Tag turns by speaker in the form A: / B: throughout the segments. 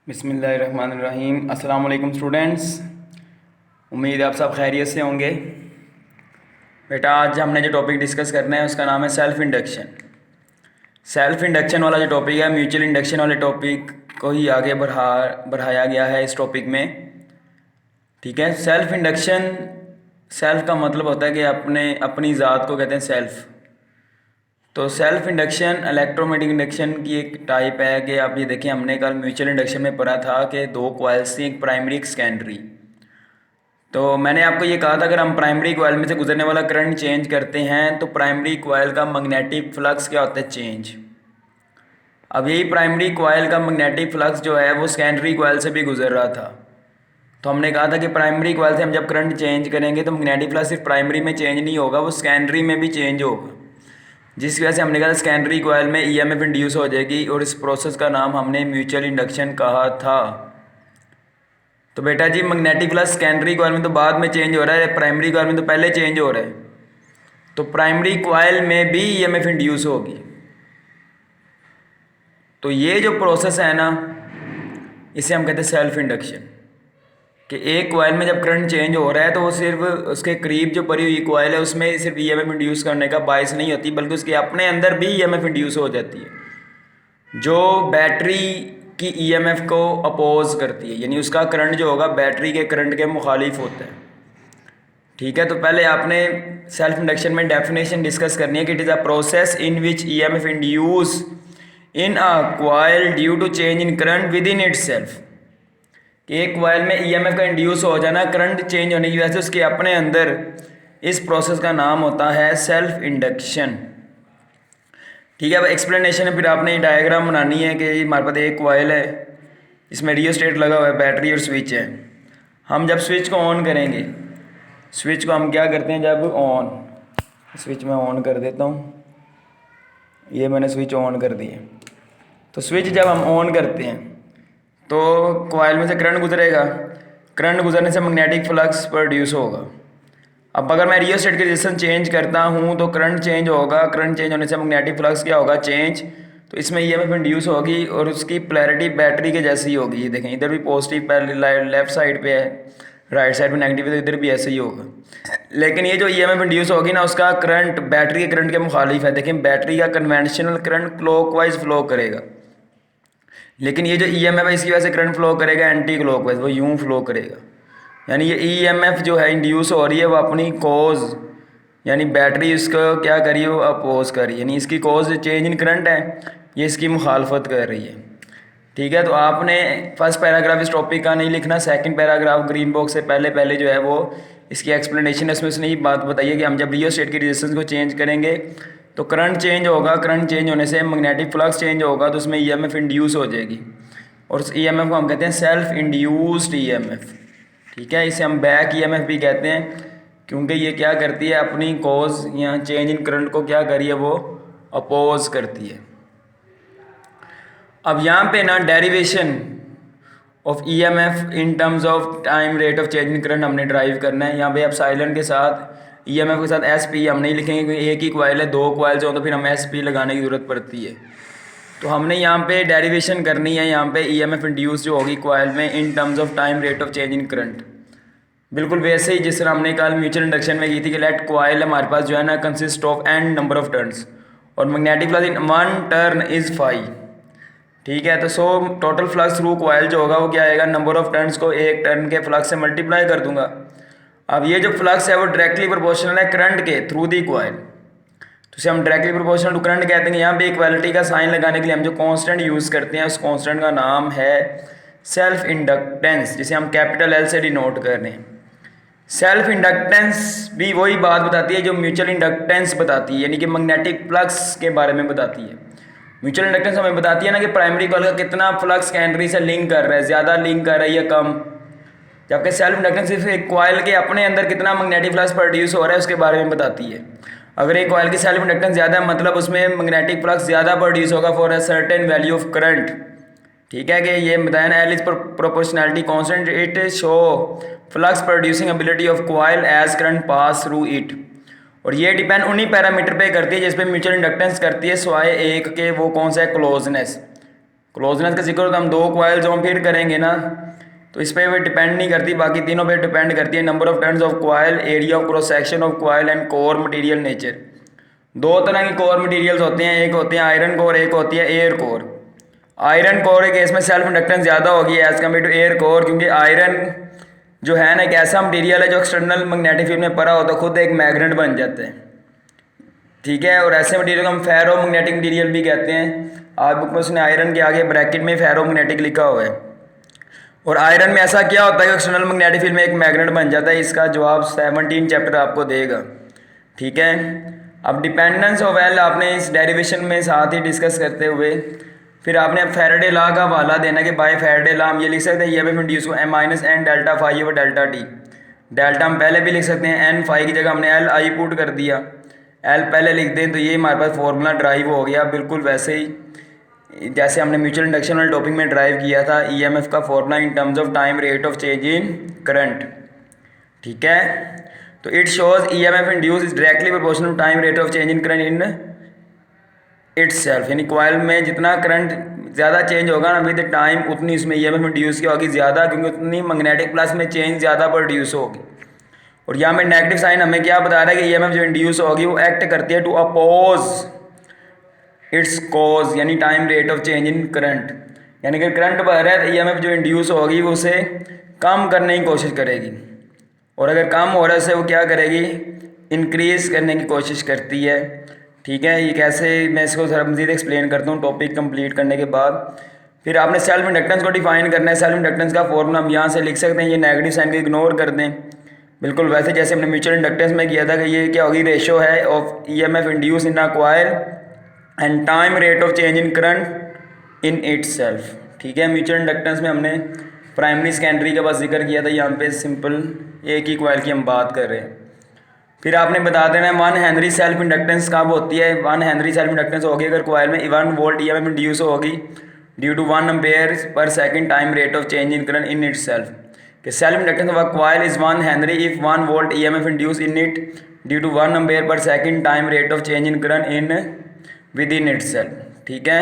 A: बिस्मिल्लाहिर्रहमानिर्रहीम। अस्सलाम वालेकुम स्टूडेंट्स, उम्मीद है आप सब खैरियत से होंगे। बेटा आज हमने जो टॉपिक डिस्कस करना है उसका नाम है सेल्फ़ इंडक्शन। सेल्फ़ इंडक्शन वाला जो टॉपिक है म्यूचुअल इंडक्शन वाले टॉपिक को ही आगे बढ़ाया गया है इस टॉपिक में। ठीक है, सेल्फ़ इंडक्शन, सेल्फ़ का मतलब होता है कि अपनी ज़ात को कहते हैं सेल्फ़। तो सेल्फ इंडक्शन इलेक्ट्रोमैग्नेटिक इंडक्शन की एक टाइप है कि आप ये देखें, हमने कल म्यूचुअल इंडक्शन में पढ़ा था कि दो कॉइल्स थी, एक प्राइमरी एक सेकेंडरी। तो मैंने आपको ये कहा था अगर हम प्राइमरी कॉइल में से गुजरने वाला करंट चेंज करते हैं तो प्राइमरी कॉइल का मैग्नेटिक फ्लक्स क्या होता है, चेंज। अब यही प्राइमरी कॉइल का मैग्नेटिक फ्लक्स जो है वो सेकेंडरी कॉइल से भी गुजर रहा था। तो हमने कहा था कि प्राइमरी कॉइल से हम जब करंट चेंज करेंगे तो मैग्नेटिक फ्लक्स सिर्फ प्राइमरी में चेंज नहीं होगा, वो सेकेंडरी में भी चेंज होगा, जिसकी वजह से हमने कहा सेकेंडरी कॉइल में ईएमएफ इंड्यूस हो जाएगी और इस प्रोसेस का नाम हमने म्यूचुअल इंडक्शन कहा था। तो बेटा जी मैग्नेटिक फ्लक्स सेकेंडरी कॉइल में तो बाद में चेंज हो रहा है, प्राइमरी कॉइल में तो पहले चेंज हो रहा है। तो प्राइमरी कॉइल में भी ईएमएफ इंड्यूस होगी। तो ये जो प्रोसेस है ना, इसे हम कहते हैं सेल्फ इंडक्शन। कि एक कॉइल में जब करंट चेंज हो रहा है तो वो सिर्फ उसके करीब जो पड़ी हुई कॉइल है उसमें सिर्फ ईएमएफ इंड्यूस करने का बायस नहीं होती, बल्कि उसके अपने अंदर भी ईएमएफ इंड्यूस हो जाती है जो बैटरी की ईएमएफ को अपोज करती है, यानी उसका करंट जो होगा बैटरी के करंट के मुखालिफ होता है। ठीक है, तो पहले आपने सेल्फ इंडक्शन में डेफिनेशन डिस्कस करनी है कि it is a process in which EMF induce in a coil due to change in current with in itself. एक कॉइल में ईएमएफ का इंड्यूस हो जाना करंट चेंज होने की वजह से उसके अपने अंदर, इस प्रोसेस का नाम होता है सेल्फ इंडक्शन। ठीक है, अब एक्सप्लेनेशन है, फिर आपने डायग्राम बनानी है कि हमारे पास एक कॉइल है, इसमें रियोस्टेट लगा हुआ है, बैटरी और स्विच है। हम जब स्विच को ऑन करेंगे, स्विच को हम क्या करते हैं जब ऑन, स्विच मैं ऑन कर देता हूँ, ये मैंने स्विच ऑन कर दिया। तो स्विच जब हम ऑन करते हैं तो कॉइल में से करंट गुजरेगा, करंट गुजरने से मैग्नेटिक फ्लक्स प्रोड्यूस होगा। अब अगर मैं रियोस्टेट की रेजिस्टेंस चेंज करता हूँ तो करंट चेंज होगा, करंट चेंज होने से मैग्नेटिक फ्लक्स क्या होगा, चेंज। तो इसमें ईएमएफ इंड्यूस होगी और उसकी पोलैरिटी बैटरी के जैसी होगी। ये देखें, इधर भी पॉजिटिव लेफ्ट साइड पे है, राइट साइड पे नेगेटिव है, तो इधर भी ऐसे ही होगा। लेकिन ये जो ईएमएफ इंड्यूस होगी ना, उसका करंट बैटरी के करंट के मुखालिफ है। देखें, बैटरी का कन्वेंशनल करंट क्लॉकवाइज फ्लो करेगा, लेकिन ये जो ईएमएफ है इसकी वजह से करंट फ्लो करेगा एंटी क्लॉकवाइज, वो यूं फ्लो करेगा। यानी ये ईएमएफ जो है इंड्यूस हो रही है वो अपनी कॉज, यानी बैटरी इसको क्या करी है, वो अपोज कर रही है, यानी इसकी कॉज चेंज इन करंट है, ये इसकी मुखालफत कर रही है। ठीक है, तो आपने फर्स्ट पैराग्राफ इस टॉपिक का नहीं लिखना, सेकंड पैराग्राफ ग्रीन बॉक्स से पहले पहले जो है वो इसकी एक्सप्लेनेशन है, उसमें उसने ये बात बताई है कि हम जब रियोस्टेट की रेजिस्टेंस को चेंज करेंगे तो करंट चेंज होगा, करंट चेंज होने से मैग्नेटिक फ्लक्स चेंज होगा, तो उसमें ईएमएफ इंड्यूस हो जाएगी और उस ईएमएफ को हम कहते हैं सेल्फ इंड्यूस्ड ईएमएफ। ठीक है, इसे हम बैक ईएमएफ भी कहते हैं, क्योंकि ये क्या करती है, अपनी कॉज या चेंज इन करंट को क्या करिए, वो अपोज करती है। अब यहाँ पे ना derivation of EMF in terms of time rate of change in current हमने ड्राइव करना है। यहाँ पे आप साइलेंट के साथ ईएमएफ के साथ एसपी हम नहीं लिखेंगे, क्योंकि एक ही कॉइल है, दो कॉइल्स हो तो फिर हमें एसपी लगाने की ज़रूरत पड़ती है। तो हमने यहाँ पे डेरिवेशन करनी है, यहाँ पे ईएमएफ इंड्यूस जो होगी कॉइल में इन terms of time rate of change in current, बिल्कुल वैसे ही जिस तरह हमने कल म्यूचुअल इंडक्शन में की थी कि लेट कॉइल हमारे पास जो है ना consist of an number of turns और magnetic flux in one turn is 5। ठीक है, तो so total flux through coil जो होगा वो क्या आएगा, नंबर ऑफ टर्न्स को एक टर्न के फ्लक्स से मल्टीप्लाई कर दूंगा। अब ये जो फ्लक्स है वो डायरेक्टली प्रोपोर्शनल है करंट के थ्रू दी कॉइल, तो इसे हम डायरेक्टली प्रोपोर्शनल टू करंट कहते हैं। यहाँ पे इक्वालिटी का साइन लगाने के लिए हम जो कांस्टेंट यूज़ करते हैं उस कांस्टेंट का नाम है सेल्फ इंडक्टेंस, जिसे हम कैपिटल एल से डिनोट कर रहे हैं। सेल्फ इंडक्टेंस भी वही बात बताती है जो म्यूचुअल इंडक्टेंस बताती है, यानी कि मैग्नेटिक फ्लक्स के बारे में बताती है। म्यूचुअल इंडक्टेंस हमें बताती है ना कि प्राइमरी कॉइल का कितना फ्लक्स सेकेंडरी से लिंक कर रहा है, ज़्यादा लिंक कर रहा है या कम, जबकि सेल्फ इंडक्टेंस सिर्फ एक कॉइल के अपने अंदर कितना मैग्नेटिक फ्लक्स प्रोड्यूस हो रहा है उसके बारे में बताती है। अगर एक कॉइल की सेल्फ इंडक्टेंस ज़्यादा है मतलब उसमें मैग्नेटिक फ्लक्स ज़्यादा प्रोड्यूस होगा for a certain value of current. ठीक है, कि ये बताया L is proportionality constant, it show flux producing ability of coil as current pass through it. और ये डिपेंड उन्हीं पैरामीटर पे करती है जिस पे म्यूचुअल इंडक्टेंस करती है, स्वाय एक के, वो कौन सा है, क्लोजनेस। क्लोजनेस का जिक्र तो हम 2 कॉइल जो हम फिर करेंगे ना, तो इस पर वो डिपेंड नहीं करती, बाकी तीनों पे डिपेंड करती है। Number of turns of coil, area of cross section of coil and core material nature. 2 तरह की कोर मटेरियल्स होते हैं, एक होती है आयरन कोर, एक होती है एयर कोर। आयरन कोर के केस में सेल्फ इंडक्टेंस ज़्यादा होगी as compare to air core, क्योंकि आयरन जो है ना एक ऐसा मटेरियल है जो एक्सटर्नल मैग्नेटिक फील्ड में पड़ा होता है, खुद एक मैग्नेट बन जाता है। ठीक है, और ऐसे मटेरियल को हम फेरो मैग्नेटिक मटेरियल भी कहते हैं। आज बुक में उसने आयरन के आगे ब्रैकेट में फेरो मैग्नेटिक लिखा हुआ है। और आयरन में ऐसा क्या होता है कि एक्सटर्नल मैग्नेटिक फील्ड में एक मैग्नेट बन जाता है। इसका जवाब 17 चैप्टर आपको देगा। ठीक है, अब डिपेंडेंस ऑफ एल आपने इस डेरिवेशन में साथ ही डिस्कस करते हुए फिर आपने फैराडे लॉ का हवाला देना कि बाय फैराडे लॉ हम ये लिख सकते हैं ईएमएफ इंड्यूस को m minus N delta phi over delta T. Delta हम पहले भी लिख सकते हैं, एन फाई की जगह हमने एल आई पुट कर दिया, एल पहले लिख दें तो ये हमारे पास फॉर्मूला ड्राइव हो गया, बिल्कुल वैसे ही जैसे हमने म्यूचुअल इंडक्शन वाले टॉपिक में ड्राइव किया था ईएमएफ का formula in terms of time rate of change in current. ठीक है, तो it shows EMF induce is directly proportional to time rate of change in current in itself, यानी coil में जितना करंट ज़्यादा चेंज होगा ना विद टाइम उतनी इसमें ईएमएफ इंड्यूस की होगी ज़्यादा, क्योंकि उतनी मैग्नेटिक प्लस में चेंज ज़्यादा प्रोड्यूस होगी। और यहाँ में नेगेटिव साइन हमें क्या बता रहा है कि ईएमएफ जो इंड्यूस होगी वो एक्ट करती है टू अपोज इट्स कॉज, यानी time rate of change in current. यानी कि करंट बढ़ रहा है तो ईएमएफ जो इंड्यूस होगी वो उसे कम करने की कोशिश करेगी, और अगर कम हो रहा है उसे वो क्या करेगी, इंक्रीज करने की कोशिश करती है। ठीक है, ये कैसे मैं इसको थोड़ा मज़ीद एक्सप्लेन करता हूँ टॉपिक कंप्लीट करने के बाद। फिर आपने सेल्फ इंडक्टेंस को डिफाइन करना है। सेल्फ इंडक्टेंस का फॉर्मूला हम यहाँ से लिख सकते हैं, ये नेगेटिव साइन को इग्नोर कर दें, बिल्कुल वैसे जैसे हमने म्यूचुअल इंडक्टेंस में किया था कि ये क्या होगी, रेशो है of EMF induce in a coil and time rate of change in current in itself. ठीक है, म्यूचुअल इंडक्टेंस में हमने प्राइमरी सेकेंडरी का बस जिक्र किया था, यहाँ पे सिंपल एक ही कॉइल की हम बात कर रहे हैं। फिर आपने बता देना है 1 हेनरी सेल्फ इंडक्टेंस कब होती है। 1 हेनरी सेल्फ इंडक्टेंस होगी अगर कॉइल में 1 वोल्ट ईएमएफ इंड्यूस होगी due to 1 ampere per second time rate of change in current in itself. कि self inductance of a coil is 1 henry if 1 volt EMF induce in it due to 1 ampere per second time rate of change in current in with in itself. ठीक है,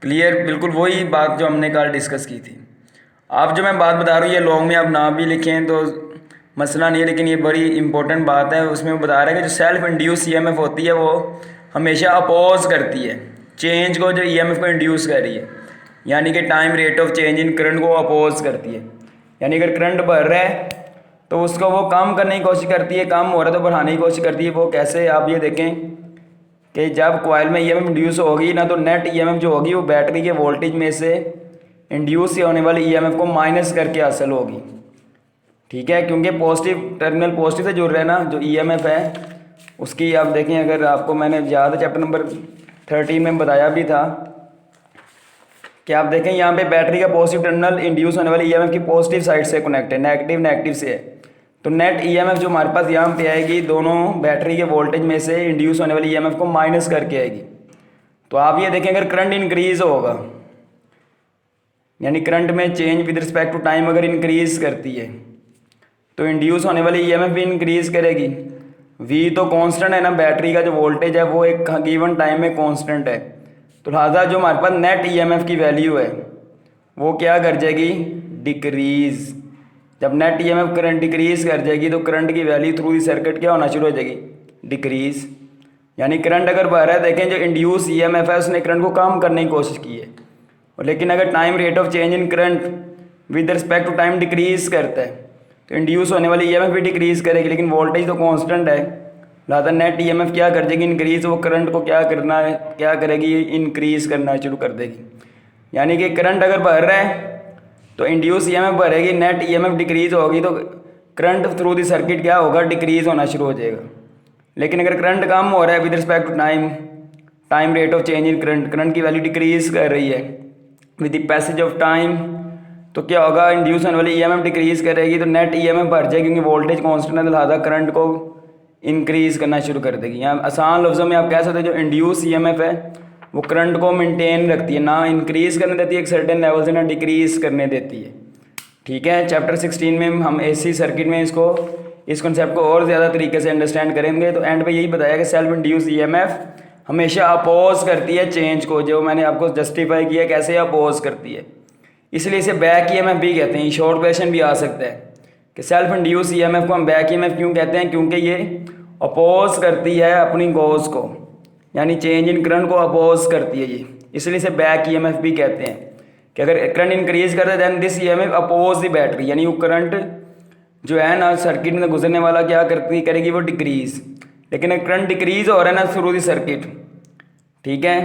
A: clear, बिल्कुल वही बात जो हमने कल discuss की थी। आप जो मैं बात बता रहा हूँ ये लॉन्ग में आप ना भी लिखें तो मसला नहीं है, लेकिन ये बड़ी इंपॉर्टेंट बात है। उसमें वो बता रहा है कि जो सेल्फ इंड्यूस ईएमएफ होती है वो हमेशा अपोज करती है चेंज को जो ईएमएफ को इंड्यूस कर रही है, यानी कि time rate of change in current को अपोज करती है। यानी अगर करंट बढ़ रहा है तो उसको वो कम करने की कोशिश करती है, कम हो रहा है तो बढ़ाने की कोशिश करती है। वो कैसे, आप ये देखें कि जब कॉइल में ईएमएफ इंड्यूस होगी ना तो नेट ईएमएफ जो होगी वो बैटरी के वोल्टेज में से इंड्यूस होने वाली ईएमएफ को माइनस करके हासिल होगी। ठीक है, क्योंकि पॉजिटिव टर्मिनल पॉजिटिव से जुड़ रहा है ना जो ईएमएफ है उसकी। आप देखें, अगर आपको मैंने ज़्यादा चैप्टर नंबर 13 में बताया भी था कि आप देखें यहाँ पे बैटरी का पॉजिटिव टर्मिनल इंड्यूस होने वाली ईएमएफ की पॉजिटिव साइड से कनेक्ट है, नेगेटिव नेगेटिव से है। तो नेट ईएमएफ जो हमारे पास यहाँ पे आएगी दोनों बैटरी के वोल्टेज में से इंड्यूस होने वाली ईएमएफ को माइनस करके आएगी। तो आप ये देखें अगर करंट इंक्रीज होगा, यानी करंट में change with respect to time अगर इंक्रीज करती है तो इंड्यूस होने वाली ईएमएफ भी इंक्रीज करेगी। वी तो कांस्टेंट है ना, बैटरी का जो वोल्टेज है वो एक गिवन टाइम में कांस्टेंट है, तो लिहाजा जो हमारे पास नेट ईएमएफ की वैल्यू है वो क्या कर जाएगी, डिक्रीज। जब नेट ईएमएफ करंट डिक्रीज कर जाएगी तो करंट की वैल्यू थ्रू दी सर्किट क्या होना शुरू हो जाएगी, डिक्रीज। यानी करंट अगर बढ़ रहा है, देखें जो इंड्यूस ईएमएफ है उसने करंट को कम करने की कोशिश की है, और लेकिन अगर time rate of change in current with respect to time decrease करता है तो इंड्यूस होने वाली ईएमएफ भी डिक्रीज करेगी, लेकिन वोल्टेज तो कांस्टेंट है। लिहाजा नेट ईएमएफ क्या कर देगी, इंक्रीज। वो करंट को क्या करना है, क्या करेगी, इंक्रीज करना शुरू कर देगी। यानी कि करंट अगर बढ़ रहा है तो इंड्यूस ईएमएफ बढ़ेगी, नेट ईएमएफ डिक्रीज होगी तो करंट थ्रू दी सर्किट क्या होगा, डिक्रीज होना शुरू हो जाएगा। लेकिन अगर करंट कम हो रहा है with respect to time, time rate of change in current, current की वैल्यू डिक्रीज कर रही है with the passage of time, तो क्या होगा, इंड्यूस होने वाली ईएमएफ डिक्रीज करेगी तो नेट ईएमएफ बढ़ जाएगी, क्योंकि वोल्टेज कांस्टेंट है, लिहाजा करंट को इंक्रीज करना शुरू कर देगी। यहाँ आसान लफ्ज़ों में आप कह सकते हैं जो इंड्यूस ईएमएफ है वो करंट को मेंटेन रखती है, ना इंक्रीज करने देती है एक सर्टेन लेवल से, ना डिक्रीज करने देती है। ठीक है, चैप्टर 16 में हम एसी सर्किट में इस कॉन्सेप्ट को और ज़्यादा तरीके से अंडरस्टैंड करेंगे। तो एंड पे यही बताया कि सेल्फ इंड्यूस ईएमएफ हमेशा अपोज करती है चेंज को, जो मैंने आपको जस्टिफाई किया कैसे अपोज करती है, इसलिए इसे बैक ईएमएफ भी कहते हैं। शॉर्ट क्वेश्चन भी आ सकता है कि सेल्फ इंड्यूस ईएमएफ को हम बैक ईएमएफ क्यों कहते हैं, क्योंकि ये अपोज करती है अपनी गोज को, यानी चेंज इन करंट को अपोज करती है ये, इसलिए इसे बैक ईएमएफ भी कहते हैं। कि अगर करंट इंक्रीज करता है then this EMF oppose the battery, यानी वो करंट जो है ना सर्किट में गुजरने वाला क्या करेगी वो डिक्रीज। लेकिन अगर करंट डिक्रीज हो रहा है ना थ्रू द सर्किट, ठीक है,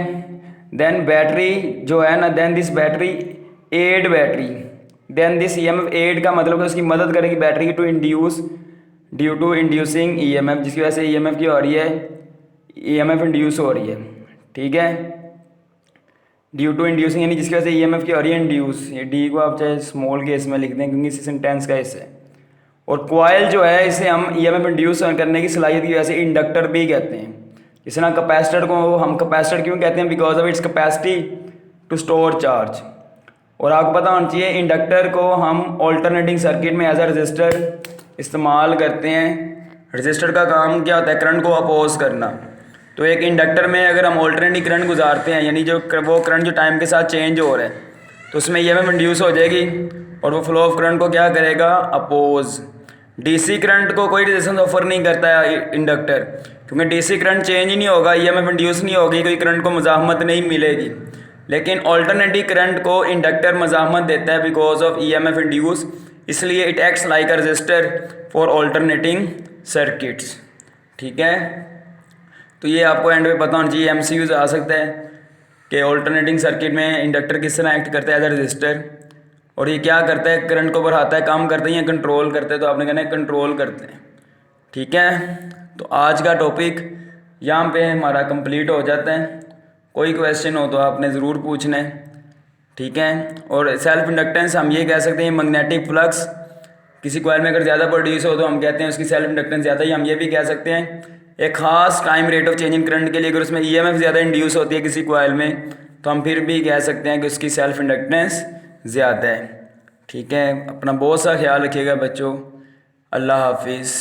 A: देन बैटरी जो है ना, then this battery add battery, then this EMF add का मतलब है उसकी मदद करेगी बैटरी की to induce due to inducing EMF, जिसकी वजह से ईएमएफ की हो रही है, ईएमएफ इंड्यूस हो रही है, ठीक है, ड्यू टू इंड्यूसिंग यानी जिसकी वजह से ईएमएफ की हो रही है इंड्यूस। ये डी को आप चाहे स्मॉल केस में लिख दें क्योंकि इसी सेंटेंस का हिस्सा है। और कॉइल जो है इसे हम ईएमएफ इंड्यूस करने की सलाहियत की वजह से इंडक्टर भी कहते हैं। इस तरह कैपेसिटर को हम कैपेसिटर क्यों कहते हैं, because of its capacity to store charge. और आपको पता होना चाहिए इंडक्टर को हम ऑल्टरनेटिंग सर्किट में एज अ रजिस्टर इस्तेमाल करते हैं। रजिस्टर का काम क्या होता है, करंट को अपोज करना। तो एक इंडक्टर में अगर हम ऑल्टरनेटिंग करंट गुजारते हैं, यानी जो वो करंट जो टाइम के साथ चेंज हो रहा है, तो उसमें ईएमएफ इंड्यूस हो जाएगी और वो फ्लो ऑफ करंट को क्या करेगा, अपोज। डीसी करंट को कोई रेजिस्टेंस ऑफर नहीं करता है इंडक्टर, क्योंकि डीसी करंट चेंज ही नहीं होगा, ईएमएफ इंड्यूस नहीं होगी, कोई करंट को मज़ाहमत नहीं मिलेगी। लेकिन ऑल्टरनेटिव करंट को इंडक्टर मज़ाहमत देता है बिकॉज ऑफ ईएमएफ इंड्यूस, इसलिए it acts like a resistor for alternating circuits, ठीक है। तो ये आपको एंड में पता होना चाहिए, एमसीक्यूज आ सकता है कि ऑल्टरनेटिंग सर्किट में इंडक्टर किस तरह एक्ट करता है एज अ रजिस्टर, और ये क्या करता है, करंट को बढ़ाता है, काम करते हैं या कंट्रोल करते हैं, तो आपने कहना है कंट्रोल करते हैं, ठीक है। तो आज का टॉपिक यहाँ पे हमारा कंप्लीट हो जाता है। कोई क्वेश्चन हो तो आपने ज़रूर पूछना है, ठीक है। और सेल्फ इंडक्टेंस हम ये कह सकते हैं मैग्नेटिक फ्लक्स किसी कॉइल में अगर ज़्यादा प्रोड्यूस हो तो हम कहते हैं उसकी सेल्फ इंडक्टेंस ज़्यादा ही। हम ये भी कह सकते हैं एक खास time rate of change in current के लिए अगर उसमें ईएमएफ ज़्यादा इंड्यूस होती है किसी कॉइल में, तो हम फिर भी कह सकते हैं कि उसकी सेल्फ इंडक्टेंस ज़्यादा है, ठीक है। अपना बहुत सा ख्याल रखिएगा बच्चों। अल्लाह हाफिज़।